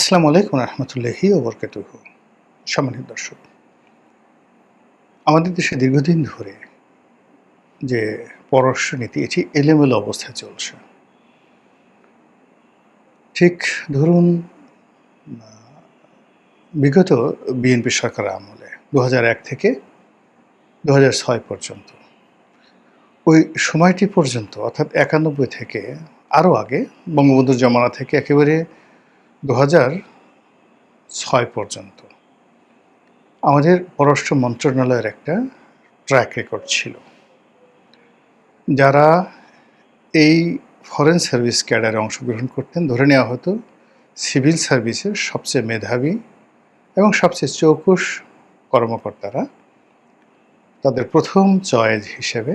আসসালামু আলাইকুম রহমতুল্লাহি ওয়া বারাকাতুহু। সম্মানিত দর্শক, আমাদের দেশে দীর্ঘদিন ধরে যে পররাষ্ট্রনীতি এটি এলোমেলো অবস্থায় চলছে। ঠিক ধরুন বিগত বিএনপি সরকারের আমলে ২০০১ থেকে ২০০৬ পর্যন্ত, ওই সময়টি পর্যন্ত অর্থাৎ ৯১ থেকে আরও আগে বঙ্গবন্ধুর জমানা থেকে একেবারে ২০০৬ পর্যন্ত আমাদের পররাষ্ট্র মন্ত্রণালয়ের একটা ট্র্যাক রেকর্ড ছিল। যারা এই ফরেন সার্ভিস ক্যাডারে অংশগ্রহণ করতেন ধরে নেওয়া হতো সিভিল সার্ভিসের সবচেয়ে মেধাবী এবং সবচেয়ে চৌকুশ কর্মকর্তারা তাদের প্রথম চয়েস হিসেবে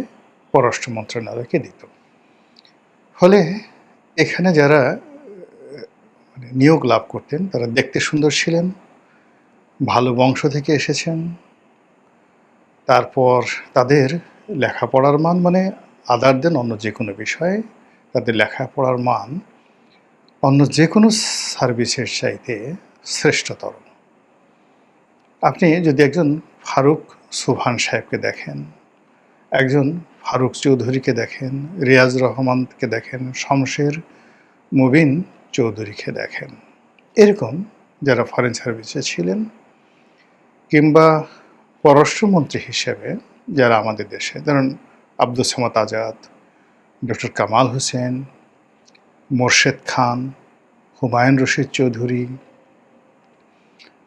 পররাষ্ট্র মন্ত্রণালয়কে দিত। ফলে এখানে যারা নিয়োগ লাভ করতেন তারা দেখতে সুন্দর ছিলেন, ভালো বংশ থেকে এসেছেন, তারপর তাদের লেখাপড়ার মান আদার দেন অন্য যে কোনো বিষয়ে তাদের লেখাপড়ার মান অন্য যে কোনো সার্ভিসের চাইতে শ্রেষ্ঠতর। আপনি যদি একজন ফারুক সুবহান সাহেবকে দেখেন, একজন ফারুক চৌধুরীকে দেখেন, রিয়াজ রহমানকে দেখেন, শমশের মুবিন চৌধুরীকে দেখেন, এরকম যারা ফরেন সার্ভিসে ছিলেন কিংবা পররাষ্ট্রমন্ত্রী হিসেবে যারা আমাদের দেশে, ধরুন আব্দুস সামাদ আজাদ, ডক্টর কামাল হোসেন, মোর্শেদ খান, হুমায়ুন রশিদ চৌধুরী,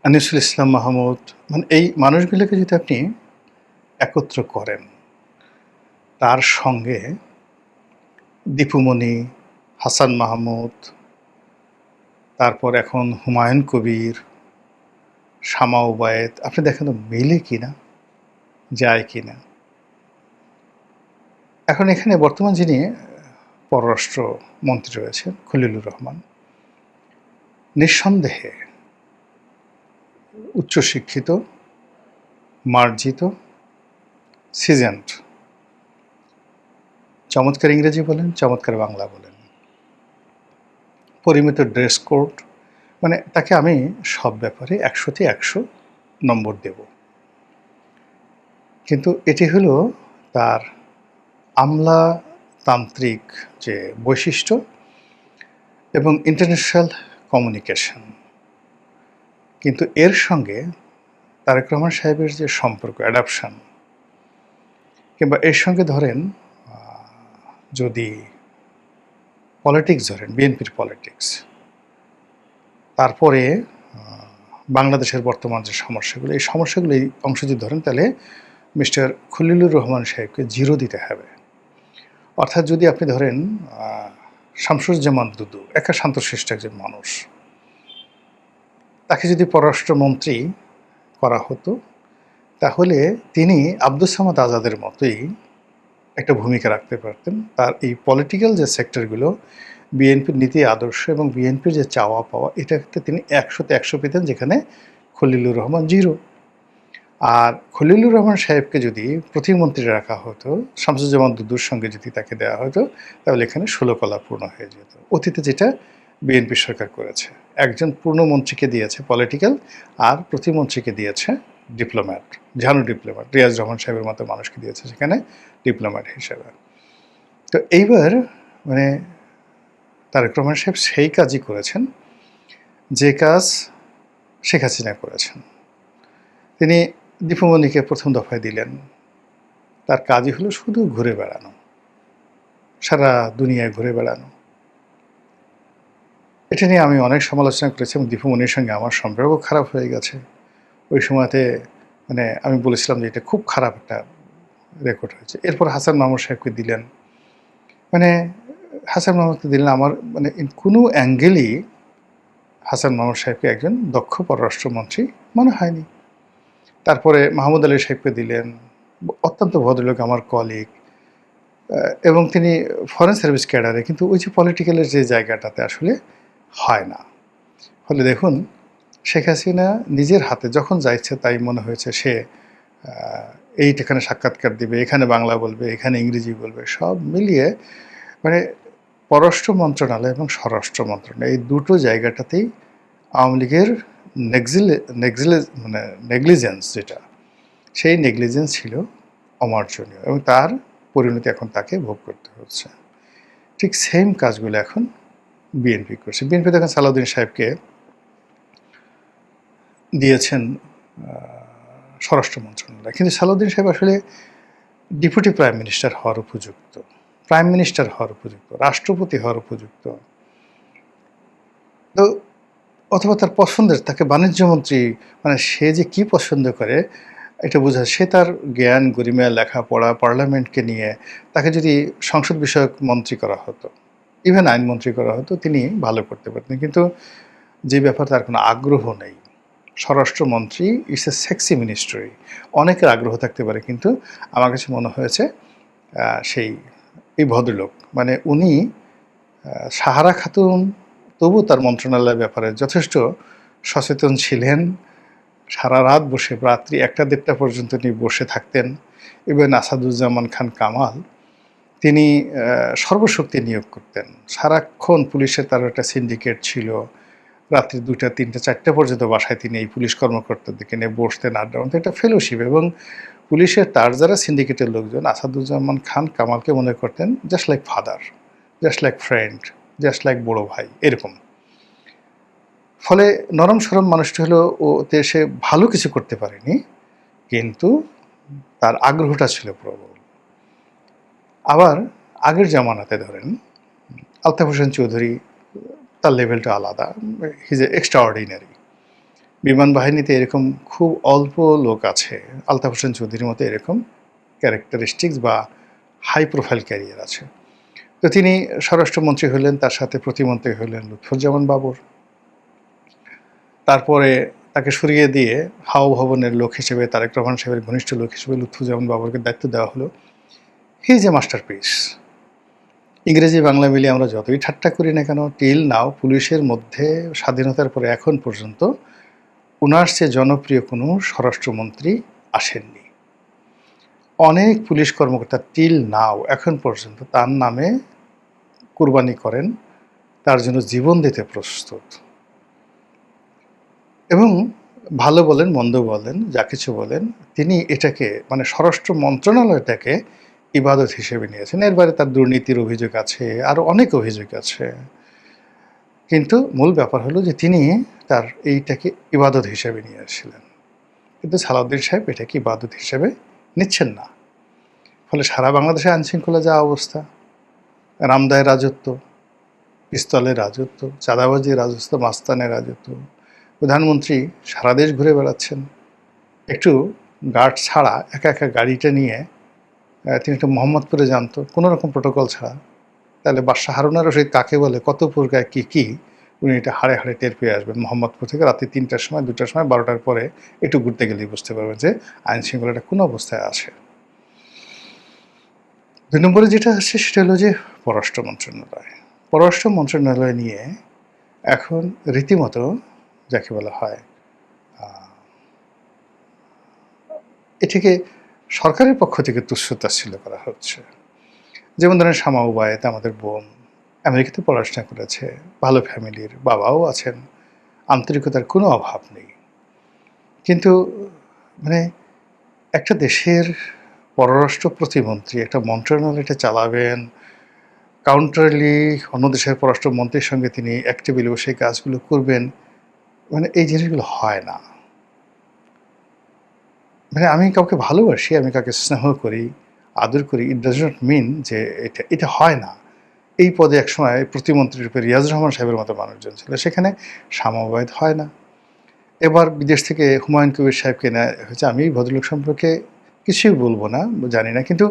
আনিসুল ইসলাম মাহমুদ, এই মানুষগুলোকে যদি আপনি একত্র করেন, তার সঙ্গে দীপুমণি, হাসান মাহমুদ, তারপর এখন হুমায়ুন কবির, শামা ওবায়েদ, আপনি দেখেন তো মিলে কিনা, যায় কিনা। এখন এখানে বর্তমান যিনি পররাষ্ট্র মন্ত্রী রয়েছেন খলিলুর রহমান, নিঃসন্দেহে উচ্চশিক্ষিত, মার্জিত, সিজেন্ট, চমৎকার ইংরেজি বলেন, চমৎকার বাংলা বলেন, পরিমিত ড্রেস কোড, তাকে আমি সব ব্যাপারে ১০০তে ১০০ নম্বর দেব। কিন্তু এটি হলো তার আমলাতান্ত্রিক যে বৈশিষ্ট্য এবং ইন্টারন্যাশনাল কমিউনিকেশন। কিন্তু এর সঙ্গে তারেক রহমান সাহেবের যে সম্পর্ক, অ্যাডাপশন, কিংবা এর সঙ্গে ধরেন যদি পলিটিক্স ধরেন, বিএনপির পলিটিক্স, তারপরে বাংলাদেশের বর্তমান যে সমস্যাগুলো, এই সমস্যাগুলো এই অংশ যদি ধরেন, তাহলে মিস্টার খলিলুর রহমান সাহেবকে 0 দিতে হবে। অর্থাৎ যদি আপনি ধরেন শামসুজ্জামান দুদু, একা শান্তশিষ্ট একজন মানুষ, তাকে যদি পররাষ্ট্রমন্ত্রী করা হতো, তাহলে তিনি আব্দুস সামাদ আজাদের মতোই একটা ভূমিকা রাখতে পারতেন। তার এই পলিটিক্যাল যে সেক্টরগুলো, বিএনপির নীতি আদর্শ এবং বিএনপির যে চাওয়া পাওয়া, এটাতে তিনি ১০০তে ১০০ পেতেন, যেখানে খলিলুর রহমান 0। আর খলিলুর রহমান সাহেবকে যদি প্রতিমন্ত্রী রাখা হতো, শামসুজ্জামান দুদুর সঙ্গে যদি তাকে দেওয়া হতো, তাহলে এখানে 16 কলা পূর্ণ হয়ে যেত। অতীতে যেটা বিএনপি সরকার করেছে, একজন পূর্ণমন্ত্রীকে দিয়েছে পলিটিক্যাল, আর প্রতিমন্ত্রীকে দিয়েছে ডিপ্লোম্যাট, ঝানু ডিপ্লোম্যাট, রিয়াজ রহমান সাহেবের মতো মানুষকে দিয়েছে সেখানে ডিপ্লোম্যাট হিসেবে। তো এইবার তারেক রহমান সাহেব সেই কাজই করেছেন যে কাজ শেখ হাসিনা করেছেন। তিনি দীপুমণিকে প্রথম দফায় দিলেন, তার কাজই হলো শুধু ঘুরে বেড়ানো, সারা দুনিয়ায় ঘুরে বেড়ানো। এটা নিয়ে আমি অনেক সমালোচনা করেছি এবং দীপুমণির সঙ্গে আমার সম্পর্ক খারাপ হয়ে গেছে। ওই সময়তে আমি বলেছিলাম যে এটা খুব খারাপ একটা রেকর্ড হয়েছে। এরপর হাসান মাহমুদ সাহেবকে দিলেন, হাসান মাহমুদকে দিলেন। আমার কোনো অ্যাঙ্গেলই হাসান মাহমুদ সাহেবকে একজন দক্ষ পররাষ্ট্রমন্ত্রী মনে হয়নি। তারপরে মাহমুদ আলী সাহেবকে দিলেন, অত্যন্ত ভদ্রলোক, আমার কলিগ, এবং তিনি ফরেন সার্ভিস ক্যাডারে, কিন্তু ওই যে পলিটিক্যালের যে জায়গাটাতে আসলে হয় না। ফলে দেখুন, শেখ হাসিনা নিজের হাতে যখন যা ইচ্ছে তাই মনে হয়েছে সে এইখানে সাক্ষাৎকার দিবে, এখানে বাংলা বলবে, এখানে ইংরেজি বলবে, সব মিলিয়ে পররাষ্ট্র মন্ত্রণালয় এবং স্বরাষ্ট্র মন্ত্রণালয় এই দুটো জায়গাটাতেই আওয়ামী লীগের মানে নেগলিজেন্স যেটা, সেই নেগলিজেন্স ছিল অমার্জনীয় এবং তার পরিণতি এখন তাকে ভোগ করতে হচ্ছে। ঠিক সেম কাজগুলো এখন বিএনপি করছে। বিএনপি দেখেন সালাউদ্দিন সাহেবকে দিয়েছেন স্বরাষ্ট্র মন্ত্রণালয়, কিন্তু সালাউদ্দিন সাহেব আসলে ডেপুটি প্রাইম মিনিস্টার হওয়ার উপযুক্ত, প্রাইম মিনিস্টার হওয়ার উপযুক্ত, রাষ্ট্রপতি হওয়ার উপযুক্ত। তো অথবা তার পছন্দের, তাকে বাণিজ্যমন্ত্রী, মানে সে যে কি পছন্দ করে এটা বোঝা। সে তার জ্ঞান গরিমা লেখাপড়া পার্লামেন্টকে নিয়ে তাকে যদি সংসদ বিষয়ক মন্ত্রী করা হতো, ইভেন আইনমন্ত্রী করা হতো, তিনি ভালো করতে পারতেন। কিন্তু যে ব্যাপারে তার কোনো আগ্রহ নেই, স্বরাষ্ট্রমন্ত্রী ইটস এ সেক্সি মিনিস্ট্রি, অনেকের আগ্রহ থাকতে পারে, কিন্তু আমার কাছে মনে হয়েছে সেই এই ভদ্রলোক মানে উনি সাহারা খাতুন তবু তার মন্ত্রণালয়ের ব্যাপারে যথেষ্ট সচেতন ছিলেন। সারা রাত বসে, রাত্রি 1টা-1:30 পর্যন্ত তিনি বসে থাকতেন। ইভেন আসাদুজ্জামান খান কামাল তিনি সর্বশক্তি নিয়োগ করতেন। সারাক্ষণ পুলিশের তার একটা সিন্ডিকেট ছিল, রাত্রি 2টা, 3টা, 4টা পর্যন্ত বাসায় তিনি এই পুলিশ কর্মকর্তাদেরকে নিয়ে বসতেন, আড্ডা মারতেন। একটা ফেলোশিপ। এবং পুলিশের তার যারা সিন্ডিকেটের লোকজন আসাদুজ্জামান খান কামালকে মনে করতেন just like father, just like friend, just like বড় ভাই, এরকম। ফলে নরম সরম মানুষটি হলো, ওতে সে ভালো কিছু করতে পারেনি, কিন্তু তার আগ্রহটা ছিল প্রবল। আবার আগের জামানাতে ধরেন আলতাফ হোসেন চৌধুরী, তার লেভেলটা আলাদা, হিজ এ এক্সট্রা অর্ডিনারি। বিমান বাহিনীতে এরকম খুব অল্প লোক আছে আলতাফ হোসেন চৌধুরীর মতো এরকম ক্যারেক্টারিস্টিক্স বা হাই প্রোফাইল ক্যারিয়ার আছে। তো তিনি স্বরাষ্ট্রমন্ত্রী হলেন, তার সাথে প্রতিমন্ত্রী হলেন লুৎফুজ্জামান বাবর। তারপরে তাকে সরিয়ে দিয়ে হাও ভবনের লোক হিসেবে, তারেক রহমান সাহেবের ঘনিষ্ঠ লোক হিসেবে লুৎফুজ্জামান বাবরকে দায়িত্ব দেওয়া হলো। He is a masterpiece. ইংরেজি বাংলা মিলিয়ে আমরা যতই ঠাট্টা করি না কেন, টিল নাও পুলিশের মধ্যে স্বাধীনতার পরে এখন পর্যন্ত ওনার চেয়ে জনপ্রিয় কোনো স্বরাষ্ট্রমন্ত্রী আসেননি। অনেক পুলিশ কর্মকর্তা টিল নাও এখন পর্যন্ত তার নামে কুরবানি করেন, তার জন্য জীবন দিতে প্রস্তুত। এবং ভালো বলেন মন্দ বলেন যা কিছু বলেন, তিনি এটাকে মানে স্বরাষ্ট্র মন্ত্রণালয়টাকে ইবাদত হিসেবে নিয়েছেন। এর বাইরে তার দুর্নীতির অভিযোগ আছে, আরও অনেক অভিযোগ আছে, কিন্তু মূল ব্যাপার হলো যে তিনি তার এইটাকে ইবাদত হিসেবে নিয়েছিলেন। কিন্তু সালাউদ্দিন সাহেব এটাকে ইবাদত হিসেবে নিচ্ছেন না। ফলে সারা বাংলাদেশে আইনশৃঙ্খলা যা অবস্থা, রামদায়ের রাজত্ব, পিস্তলের রাজত্ব, চাঁদাবাজির রাজত্ব, মাস্তানের রাজত্ব, প্রধানমন্ত্রী সারা দেশ ঘুরে বেড়াচ্ছেন একটু গার্ড ছাড়া, একা একা গাড়িটা নিয়ে। তিনি একটু মোহাম্মদপুরে জানতো কোনো রকম প্রোটোকল ছাড়া। তাহলে বাদশাহ হারুন আর রশিদ কাকে বলে, কত প্রকার কী কী, উনি এটা হাড়ে হাড়ে টের পেয়ে আসবেন। মোহাম্মদপুর থেকে রাত্রি 3টার সময়, 2টার সময়, 12টার পরে একটু ঘুরতে গেলেই বুঝতে পারবেন যে আইনশৃঙ্খলাটা কোন অবস্থায় আছে। 2 নম্বরে যেটা আসছে সেটা হলো যে পররাষ্ট্র মন্ত্রণালয়। পররাষ্ট্র মন্ত্রণালয় নিয়ে এখন রীতিমতো যাকে বলা হয়, এটিকে সরকারের পক্ষ থেকে তুচ্ছ-তাচ্ছিল্য করা হচ্ছে। যেমন ধরেন শামা ওবায়েদ, আমাদের বোন, আমেরিকাতে পড়াশোনা করেছে, ভালো ফ্যামিলির, বাবাও আছেন, আন্তরিকতার কোনো অভাব নেই। কিন্তু মানে একটা দেশের পররাষ্ট্র প্রতিমন্ত্রী একটা মন্ত্রণালয়টা চালাবেন, কাউন্টারলি অন্য দেশের পররাষ্ট্রমন্ত্রীর সঙ্গে তিনি এক টেবিলে বসে কাজগুলো করবেন, মানে এই জিনিসগুলো হয় না। মানে আমি কাউকে ভালোবাসি, আমি কাউকে স্নেহ করি, আদর করি, ইট ডাজ নট মিন যে এটা হয় না। এই পদে একসময় প্রতিমন্ত্রী রূপে রিয়াজুর রহমান সাহেবের মতো মানুষজন ছিল, সেখানে শামা ওবায়েদ হয় না। এবার বিদেশ থেকে হুমায়ুন কবির সাহেবকে নেওয়া হয়েছে। আমি এই ভদ্রলোক সম্পর্কে কিছুই বলবো না, জানি না, কিন্তু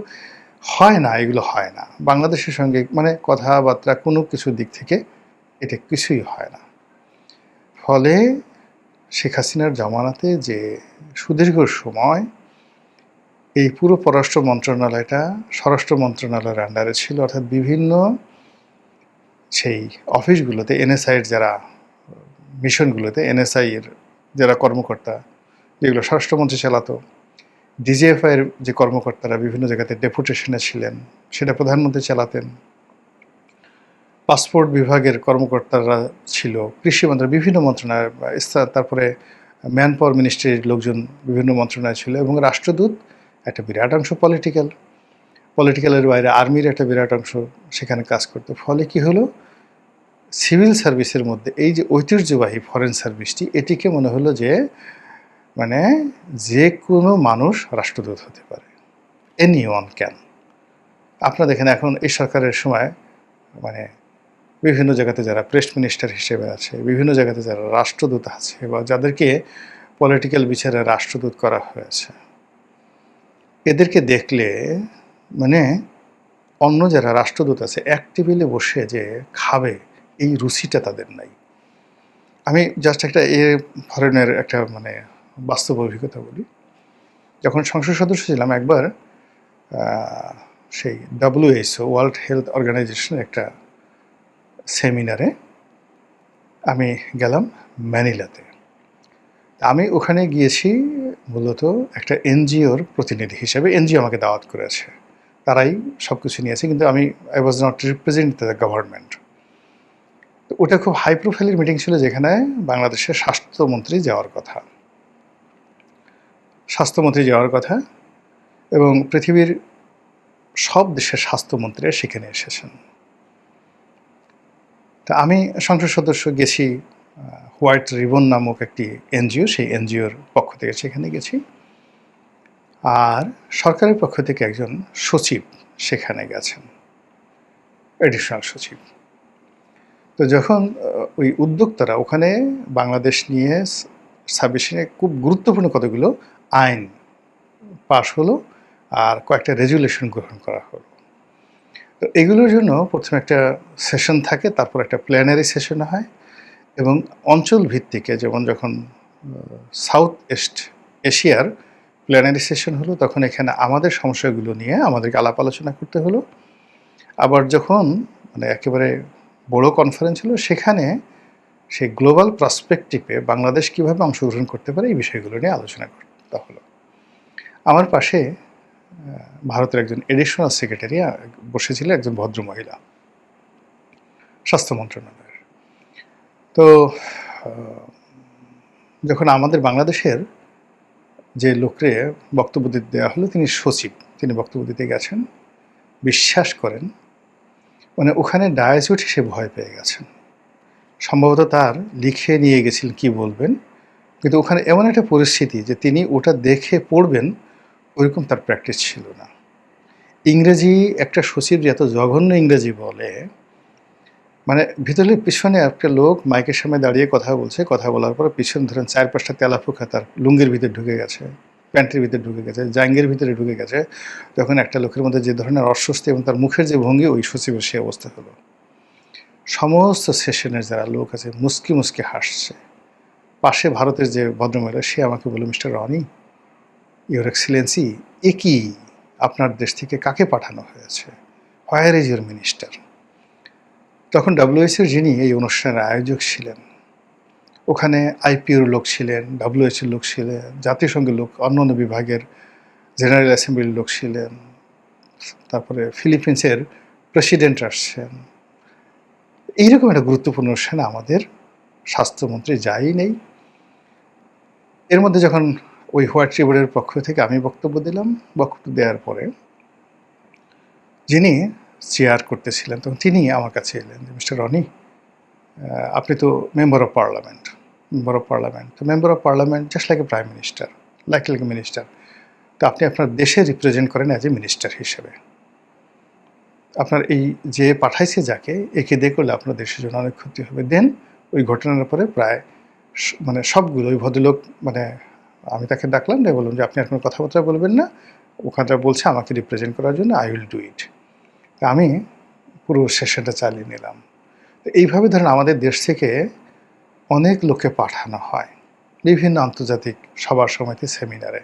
হয় না, এগুলো হয় না বাংলাদেশের সঙ্গে, মানে কথাবার্তা কোনো কিছু দিক থেকে এটা কিছুই হয় না। ফলে শেখ হাসিনার জামানাতে যে সুদীর্ঘ সময় এই পুরো পররাষ্ট্র মন্ত্রণালয়টা স্বরাষ্ট্র মন্ত্রণালয়ের আন্ডারে ছিল, অর্থাৎ বিভিন্ন সেই অফিসগুলোতে এনএসআইয়ের যারা মিশনগুলোতে এনএসআইয়ের যারা কর্মকর্তা, যেগুলো স্বরাষ্ট্রমন্ত্রী চালাতো, ডিজিএফআইয়ের যে কর্মকর্তারা বিভিন্ন জায়গাতে ডেপুটেশনে ছিলেন, সেটা প্রধানমন্ত্রী চালাতেন। পাসপোর্ট বিভাগের কর্মকর্তারা ছিল, কৃষি মন্ত্রণালয়, বিভিন্ন মন্ত্রণালয়, তারপরে ম্যান পাওয়ার মিনিস্ট্রির লোকজন বিভিন্ন মন্ত্রণালয় ছিল, এবং রাষ্ট্রদূত একটা বিরাট অংশ পলিটিক্যালের বাইরে আর্মির একটা বিরাট অংশ সেখানে কাজ করতো। ফলে কি হলো, সিভিল সার্ভিসের মধ্যে এই যে ঐতিহ্যবাহী ফরেন সার্ভিসটি, এটিকে মনে হলো যে মানে যে কোনো মানুষ রাষ্ট্রদূত হতে পারে, এনি ওয়ান ক্যান। আপনারা দেখেন এখন এই সরকারের সময় মানে বিভিন্ন জায়গাতে যারা প্রেস মিনিস্টার হিসেবে আছে, বিভিন্ন জায়গাতে যারা রাষ্ট্রদূত আছে, বা যাদেরকে পলিটিক্যাল বিচারে রাষ্ট্রদূত করা হয়েছে, এদেরকে দেখলে মানে অন্য যারা রাষ্ট্রদূত আছে এক টেবিলে বসে যে খাবে, এই রুচিটা তাদের নাই। আমি জাস্ট একটা ফরেনের একটা মানে বাস্তব অভিজ্ঞতা বলি। যখন সংসদ সদস্য ছিলাম, একবার সেই WHO ওয়ার্ল্ড হেলথ অর্গানাইজেশনের একটা সেমিনারে আমি গেলাম ম্যানিলাতে। আমি ওখানে গিয়েছি মূলত একটা এনজিওর প্রতিনিধি হিসেবে। এনজিও আমাকে দাওয়াত করেছে, তারাই সব কিছু নিয়েছে, কিন্তু I was not represent the government. তো ওটা খুব হাই প্রোফাইলের মিটিং ছিল, যেখানে বাংলাদেশের স্বাস্থ্যমন্ত্রী যাওয়ার কথা এবং পৃথিবীর সব দেশের স্বাস্থ্যমন্ত্রীরা সেখানে এসেছেন। তা আমি সংসদ সদস্য গেছি, হোয়াইট রিবন নামক একটি এনজিও, সেই এনজিওর পক্ষ থেকে সেখানে গেছি। আর সরকারের পক্ষ থেকে একজন সচিব সেখানে গেছেন, এডিশনাল সচিব। তো যখন ওই উদ্যোক্তারা ওখানে বাংলাদেশ নিয়ে সাবমিশনে খুব গুরুত্বপূর্ণ কতগুলো আইন পাশ হলো আর কয়েকটা রেজুলেশন গ্রহণ করা হলো। তো এগুলোর জন্য প্রথমে একটা সেশন থাকে, তারপর একটা প্ল্যানারি সেশন হয়, এবং অঞ্চল ভিত্তিকে, যেমন যখন সাউথ ইস্ট এশিয়ার প্ল্যানারি সেশন হলো, তখন এখানে আমাদের সমস্যাগুলো নিয়ে আমাদেরকে আলাপ আলোচনা করতে হলো। আবার যখন মানে একেবারে বড় কনফারেন্স হলো, সেখানে সেই গ্লোবাল পার্সপেক্টিভে বাংলাদেশ কীভাবে অংশগ্রহণ করতে পারে এই বিষয়গুলো নিয়ে আলোচনা করতে হলো। আমার পাশে ভারতের একজন এডিশনাল সেক্রেটারি বসেছিল, একজন ভদ্রমহিলা, স্বাস্থ্য মন্ত্রণালয়ের। তো যখন আমাদের বাংলাদেশের যে লোকরে বক্তব্য দিতে দেওয়া হলো, তিনি সচিব, তিনি বক্তব্য দিতে গেছেন। বিশ্বাস করেন মানে ওখানে ডায়াস উঠে সে ভয় পেয়ে গেছেন। সম্ভবত তার লিখে নিয়ে গেছিলেন কি বলবেন, কিন্তু ওখানে এমন একটা পরিস্থিতি যে তিনি ওটা দেখে পড়বেন ওইরকম তার প্র্যাকটিস ছিল না। ইংরেজি একটা সচিব যে এত জঘন্য ইংরেজি বলে, মানে ভিতরে পিছনে একটা লোক মাইকের সামনে দাঁড়িয়ে কথা বলছে, কথা বলার পরে পিছনে ধরেন 4-5টা তেলাপোকা তার লুঙ্গির ভিতরে ঢুকে গেছে, প্যান্টের ভিতরে ঢুকে গেছে, জাঙ্গের ভিতরে ঢুকে গেছে। তখন একটা লোকের মধ্যে যে ধরনের অস্বস্তি এবং তার মুখের যে ভঙ্গি, ওই সচিবের সে অবস্থা হলো। সমস্ত সেশনের যারা লোক আছে মুস্কি মুস্কি হাসছে। পাশে ভারতের যে ভদ্রমহিলা, সে আমাকে বলল, মিস্টার রনি, ইউর এক্সিলেন্সি, এ কি আপনার দেশ থেকে কাকে পাঠানো হয়েছে, হোয়ার ইজ ইউর মিনিস্টার? তখন WHO যিনি এই অনুষ্ঠানের আয়োজক ছিলেন, ওখানে আইপিওর লোক ছিলেন, WHO লোক ছিলেন, জাতিসংঘের লোক, অন্যান্য বিভাগের জেনারেল অ্যাসেম্বলির লোক ছিলেন, তারপরে ফিলিপিন্সের প্রেসিডেন্ট আসছেন। এইরকম একটা গুরুত্বপূর্ণ অনুষ্ঠানে আমাদের স্বাস্থ্যমন্ত্রী যাই নেই। এর মধ্যে যখন ওই হোয়াইট রিবনের পক্ষ থেকে আমি বক্তব্য দিলাম, বক্তব্য দেওয়ার পরে যিনি চেয়ার করতেছিলেন, তখন তিনি আমার কাছে এলেন যে, মিস্টার রনি, আপনি তো মেম্বার অফ পার্লামেন্ট। তো member of parliament just like a prime minister, like a minister. তো আপনি আপনার দেশে রিপ্রেজেন্ট করেন অ্যাজ এ মিনিস্টার হিসেবে। আপনার এই যে পাঠাইছে যাকে, একে দিয়ে করলে আপনার দেশের জন্য অনেক ক্ষতি হবে। দেন ওই ঘটনার পরে প্রায় মানে সবগুলো, ওই ভদ্রলোক মানে আমি তাকে ডাকলাম, তাই বললাম যে আপনি আর কোনো কথাবার্তা বলবেন না, ওখানটা বলছে আমাকে রিপ্রেজেন্ট করার জন্য, আই উইল ডু ইট। আমি পুরো সেশনটা চালিয়ে নিলাম। এইভাবে ধরেন আমাদের দেশ থেকে অনেক লোককে পাঠানো হয় বিভিন্ন আন্তর্জাতিক সবার সমিতি সেমিনারে।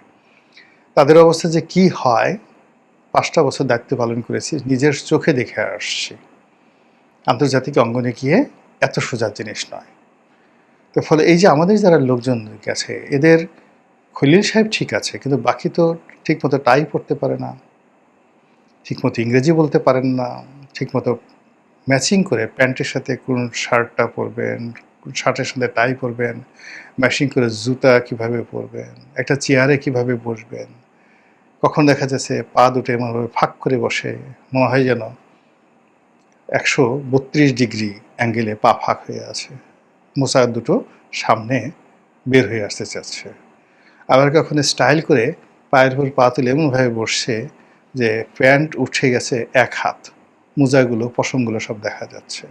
তাদের অবস্থা যে কি হয়, 5টা বছর দায়িত্ব পালন করেছি, নিজের চোখে দেখে আসছি। আন্তর্জাতিক অঙ্গনে গিয়ে এত সোজা জিনিস নয়। তো ফলে এই যে আমাদের যারা লোকজন গেছে, এদের খলিল সাহেব ঠিক আছে, কিন্তু বাকি তো ঠিকমতো টাই পড়তে পারে না, ঠিকমতো ইংরেজি বলতে পারেন না, ঠিকমতো ম্যাচিং করে প্যান্টের সাথে কোন শার্টটা পরবেন, কোন শার্টের সাথে টাই পরবেন, ম্যাচিং করে জুতা কিভাবে পরবেন, একটা চেয়ারে কিভাবে বসবেন। কখন দেখা যাচ্ছে পা দুটো এমনভাবে ফাঁক করে বসে, মনে হয় যেন 132 ডিগ্রি অ্যাঙ্গেলে পা ফাঁক হয়ে আছে, মোচা দুটো সামনে বের হয়ে আসতে চাচ্ছে। আবার কখনো স্টাইল করে পায়ের উপর পা তুলে এমনভাবে বসছে যে প্যান্ট উঠে গেছে 1 হাত, মোজাগুলো পশমগুলো সব দেখা যাচ্ছে।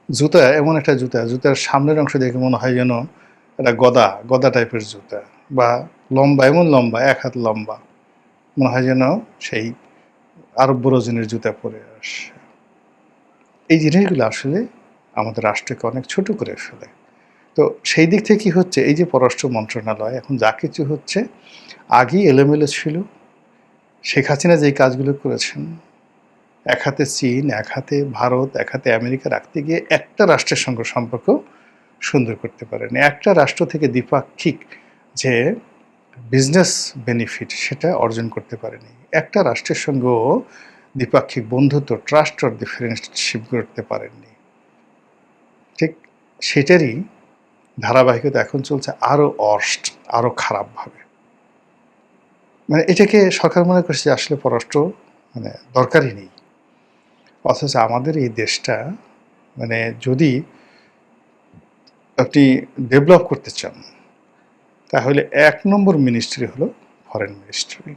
জুতা এমন একটা জুতার সামনের অংশ দেখে মনে হয় যেন একটা গদা টাইপের জুতা, বা লম্বা, এমন লম্বা 1 হাত লম্বা, মনে হয় যেন সেই আরব বড়জনের জুতা পরে আসছে। এই জিনিসগুলো আসলে আমাদের রাষ্ট্রকে অনেক ছোট করে ফেলে। তো সেই দিক থেকে কি হচ্ছে, এই যে পররাষ্ট্র মন্ত্রণালয় এখন যা কিছু হচ্ছে, আগেই এলোমেলো ছিল। শেখ হাসিনা যেই কাজগুলো করেছেন, এক হাতে চীন, এক হাতে ভারত, এক হাতে আমেরিকা রাখতে গিয়ে একটা রাষ্ট্রের সঙ্গে সম্পর্ক সুন্দর করতে পারেনি। একটা রাষ্ট্র থেকে দ্বিপাক্ষিক যে বিজনেস বেনিফিট সেটা অর্জন করতে পারেনি। একটা রাষ্ট্রের সঙ্গেও দ্বিপাক্ষিক বন্ধুত্ব, ট্রাস্ট অর দি ফ্রেন্ডশিপ করতে পারেননি। ঠিক সেটারই ধারাবাহিকতা এখন চলছে আরও অর্স্ট, আরও খারাপভাবে। মানে এটাকে সরকার মনে করছে যে আসলে পররাষ্ট্র মানে দরকারই নেই। অথচ আমাদের এই দেশটা মানে যদি আপনি ডেভেলপ করতে চান, তাহলে ১ নম্বর মিনিস্ট্রি হলো ফরেন মিনিস্ট্রি।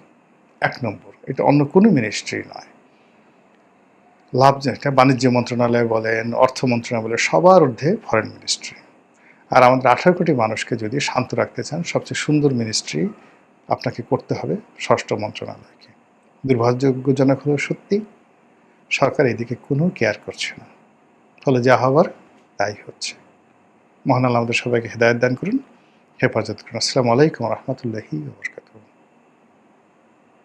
১ নম্বর। এটা অন্য কোনো মিনিস্ট্রি নয়। লাভ যেটা বাণিজ্য মন্ত্রণালয় বলেন, অর্থ মন্ত্রণালয় বলেন, সবার ঊর্ধ্বে ফরেন মিনিস্ট্রি। আর আমাদের ১৮ কোটি মানুষকে যদি শান্ত রাখতে চান, সবচেয়ে সুন্দর মিনিস্ট্রি আপনাকে করতে হবে স্বরাষ্ট্র মন্ত্রণালয়কে। দুর্ভাগ্যজনক হলেও সত্যি, সরকার এদিকে কোনো কেয়ার করছে না। ফলে যা হবার তাই হচ্ছে। মহান আল্লাহ আমাদের সবাইকে হেদায়েত দান করুন, হেফাজত করুন। আসসালামু আলাইকুম ওয়া রাহমাতুল্লাহি ওয়া বারাকাতুহু।